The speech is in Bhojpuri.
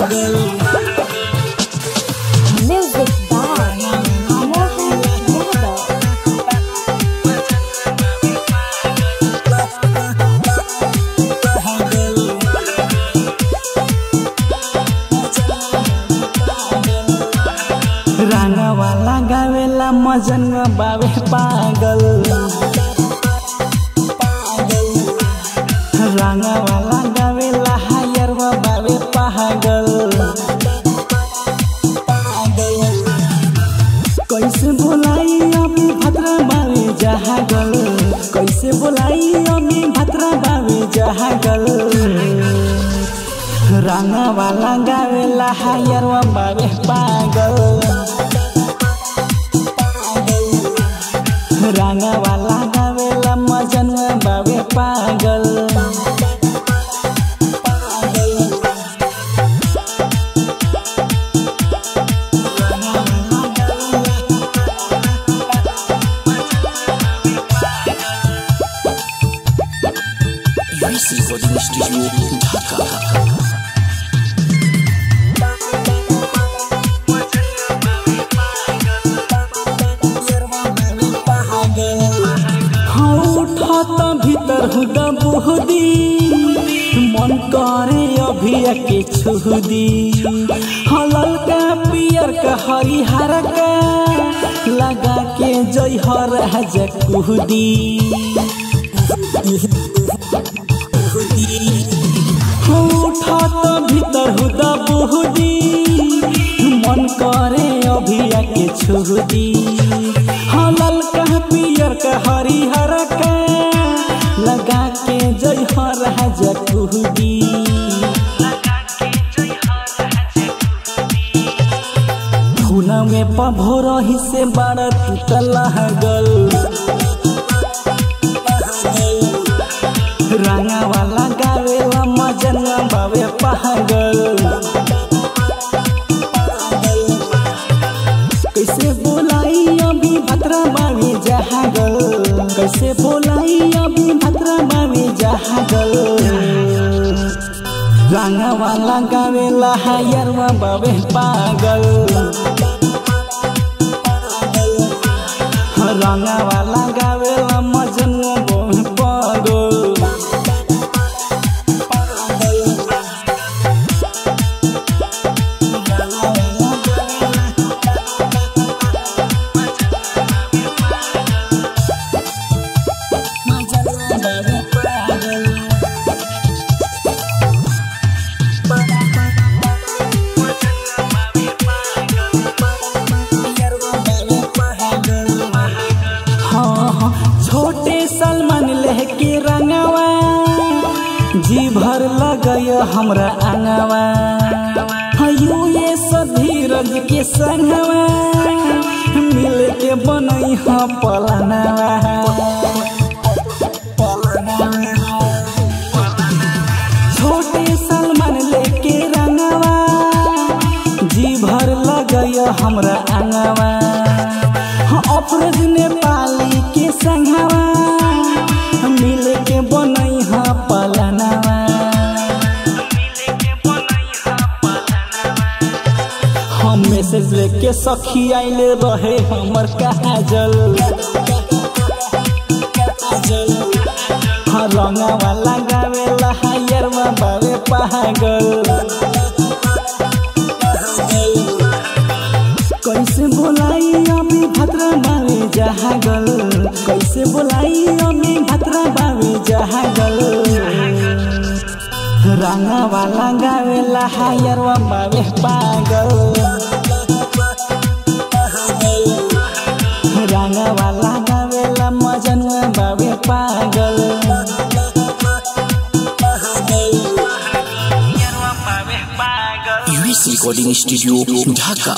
Music by Mohan Yadav. राना वाला गावेला मजन बावे पागल। राना वाला गावेला हायर बावे पागल। कैसे बोलाई अमी भद्रा बावे जहागल। कैसे बोलाई अमी भद्रा बावे जहागल। राना वाला गावेला हायर बावे पागल। राना वाला गावेला मजन बावे पागल। रिकॉर्डिंग स्टूडियो ढाका। भीतर हुदा बुहदी मन करे अभी के छुदी। हलल का पियर का हरिहर का लगा के जय हर कुहदी। उठत भीतर हुदा बुहदी मन करे अभी के छुदी। हलल का पियर का हरिहर का लगा के जय हर कुहदी। धुना में पभोर ही से बड़ा टूटल गल। राना वाला गावेला मजन बावे पागल। कैसे बोलाई अभी भद्रा बावे जहागल। कैसे बोलाई अभी भद्रा बावे जहागल। राना वाला गावेला हायर बावे पागल। राना वाला गावेला मजन बावे पागल। छोटे सलमान लहके रंगवा जी भर लगय हमरा अंगवा। हयो ये धीरज के संगवा मिल के बनई हाँ पलनवा। छोटे सलमान लेके रंगवा जी भर लगय हमरा अंगवा। अफरोज नेपाली के संगवा मिल के बनई हाँ पलनवा। हम मैसेज लेके सखी आइले रहे हमर काजल। रंगा वाला गावेला हायर बावे पागल। कैसे बोलाई अमी भद्रा बावे जहागल। कैसे बोलाई अमी भद्रा बावे जहागल। राना वाला गावेला हायर बावे पागल। राना वाला गावेला मजन बावे पागल। रिकॉर्डिंग स्टूडियो ढाका।